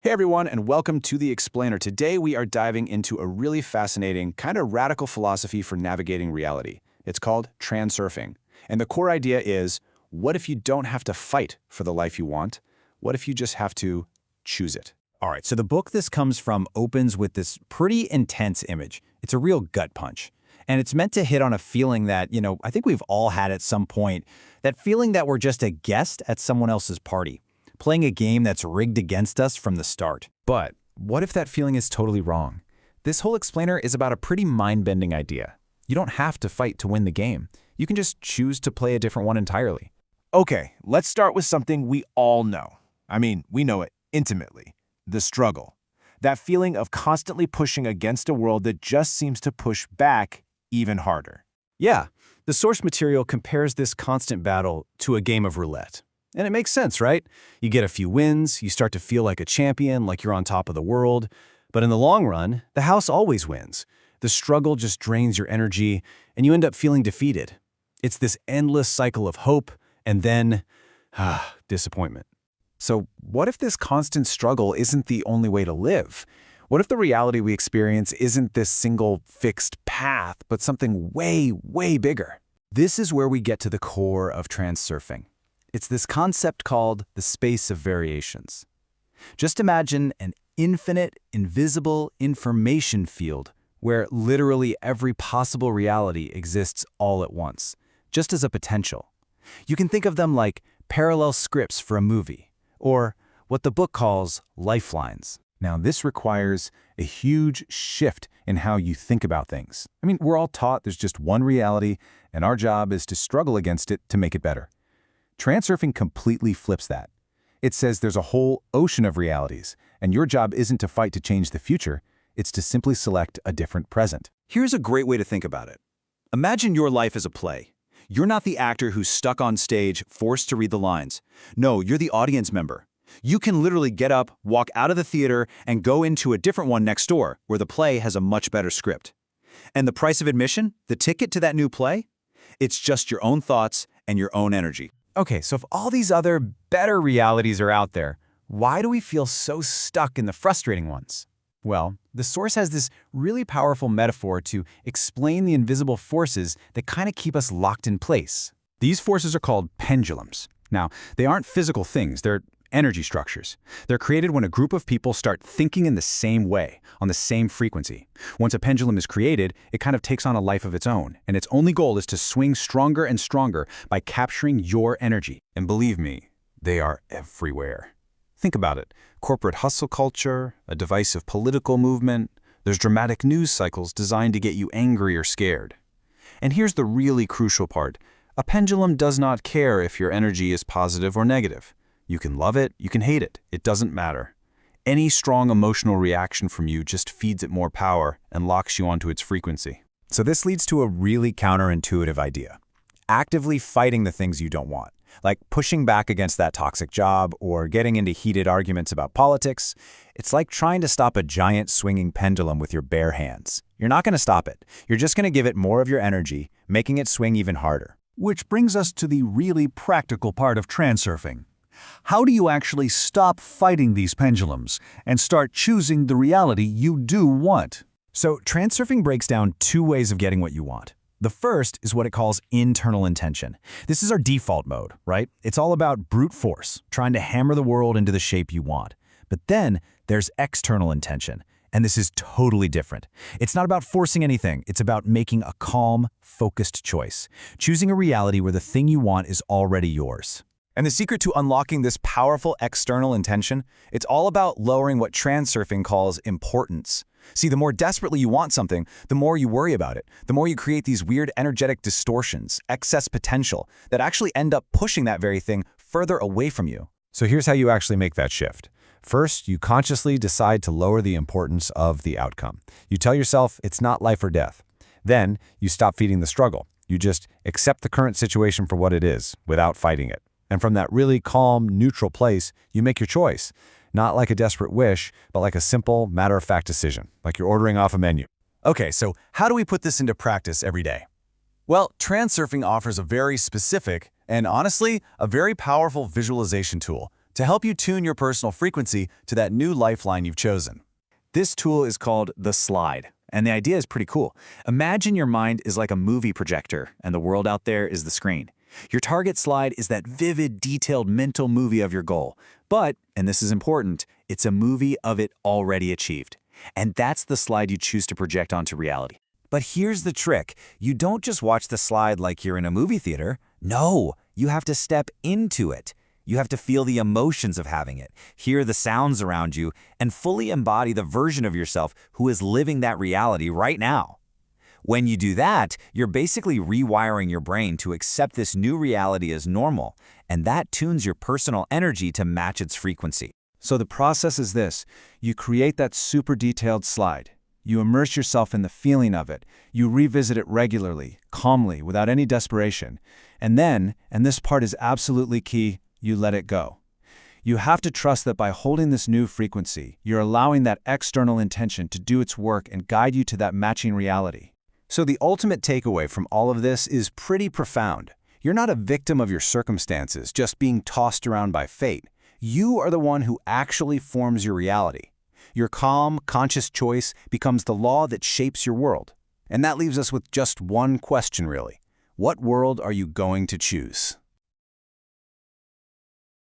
Hey everyone, and welcome to The Explainer. Today we are diving into a really fascinating, kind of radical philosophy for navigating reality. It's called transurfing. And the core idea is, what if you don't have to fight for the life you want? What if you just have to choose it? All right, so the book this comes from opens with this pretty intense image. It's a real gut punch. And it's meant to hit on a feeling that, I think we've all had at some point, that feeling that we're just a guest at someone else's party, playing a game that's rigged against us from the start. But what if that feeling is totally wrong? This whole explainer is about a pretty mind-bending idea. You don't have to fight to win the game. You can just choose to play a different one entirely. Okay, let's start with something we all know. We know it intimately. The struggle. That feeling of constantly pushing against a world that just seems to push back even harder. Yeah, the source material compares this constant battle to a game of roulette. And it makes sense, right? You get a few wins, you start to feel like a champion, like you're on top of the world. But in the long run, the house always wins. The struggle just drains your energy, and you end up feeling defeated. It's this endless cycle of hope, and then, disappointment. So what if this constant struggle isn't the only way to live? What if the reality we experience isn't this single fixed path, but something way, way bigger? This is where we get to the core of transurfing. It's this concept called the space of variations. Just imagine an infinite, invisible information field where literally every possible reality exists all at once, just as a potential. You can think of them like parallel scripts for a movie, or what the book calls lifelines. Now, this requires a huge shift in how you think about things. We're all taught there's just one reality, and our job is to struggle against it to make it better. Transurfing completely flips that. It says there's a whole ocean of realities, and your job isn't to fight to change the future, it's to simply select a different present. Here's a great way to think about it. Imagine your life as a play. You're not the actor who's stuck on stage, forced to read the lines. No, you're the audience member. You can literally get up, walk out of the theater, and go into a different one next door, where the play has a much better script. And the price of admission, the ticket to that new play? It's just your own thoughts and your own energy. Okay, so if all these other better realities are out there, why do we feel so stuck in the frustrating ones? Well, the source has this really powerful metaphor to explain the invisible forces that kind of keep us locked in place. These forces are called pendulums. Now, they aren't physical things, they're energy structures. They're created when a group of people start thinking in the same way, on the same frequency. Once a pendulum is created, it kind of takes on a life of its own, and its only goal is to swing stronger and stronger by capturing your energy. And believe me, they are everywhere. Think about it. Corporate hustle culture, a divisive political movement, there's dramatic news cycles designed to get you angry or scared. And here's the really crucial part. A pendulum does not care if your energy is positive or negative. You can love it, you can hate it, it doesn't matter. Any strong emotional reaction from you just feeds it more power and locks you onto its frequency. So this leads to a really counterintuitive idea. Actively fighting the things you don't want, like pushing back against that toxic job or getting into heated arguments about politics. It's like trying to stop a giant swinging pendulum with your bare hands. You're not going to stop it. You're just going to give it more of your energy, making it swing even harder. Which brings us to the really practical part of transurfing. How do you actually stop fighting these pendulums and start choosing the reality you do want? So transurfing breaks down two ways of getting what you want. The first is what it calls internal intention. This is our default mode, right? It's all about brute force, trying to hammer the world into the shape you want. But then there's external intention, and this is totally different. It's not about forcing anything. It's about making a calm, focused choice, choosing a reality where the thing you want is already yours. And the secret to unlocking this powerful external intention, it's all about lowering what transurfing calls importance. See, the more desperately you want something, the more you worry about it, the more you create these weird energetic distortions, excess potential, that actually end up pushing that very thing further away from you. So here's how you actually make that shift. First, you consciously decide to lower the importance of the outcome. You tell yourself it's not life or death. Then, you stop feeding the struggle. You just accept the current situation for what it is, without fighting it. And from that really calm, neutral place, you make your choice. Not like a desperate wish, but like a simple, matter-of-fact decision, like you're ordering off a menu. Okay, so how do we put this into practice every day? Well, transurfing offers a very specific and honestly, a very powerful visualization tool to help you tune your personal frequency to that new lifeline you've chosen. This tool is called the slide, and the idea is pretty cool. Imagine your mind is like a movie projector, and the world out there is the screen. Your target slide is that vivid, detailed mental movie of your goal. But, and this is important, it's a movie of it already achieved. And that's the slide you choose to project onto reality. But here's the trick. You don't just watch the slide like you're in a movie theater. No, you have to step into it. You have to feel the emotions of having it, hear the sounds around you, and fully embody the version of yourself who is living that reality right now. When you do that, you're basically rewiring your brain to accept this new reality as normal, and that tunes your personal energy to match its frequency. So the process is this. You create that super detailed slide. You immerse yourself in the feeling of it. You revisit it regularly, calmly, without any desperation. And then, and this part is absolutely key, you let it go. You have to trust that by holding this new frequency, you're allowing that external intention to do its work and guide you to that matching reality. So the ultimate takeaway from all of this is pretty profound. You're not a victim of your circumstances, just being tossed around by fate. You are the one who actually forms your reality. Your calm, conscious choice becomes the law that shapes your world. And that leaves us with just one question, really. What world are you going to choose?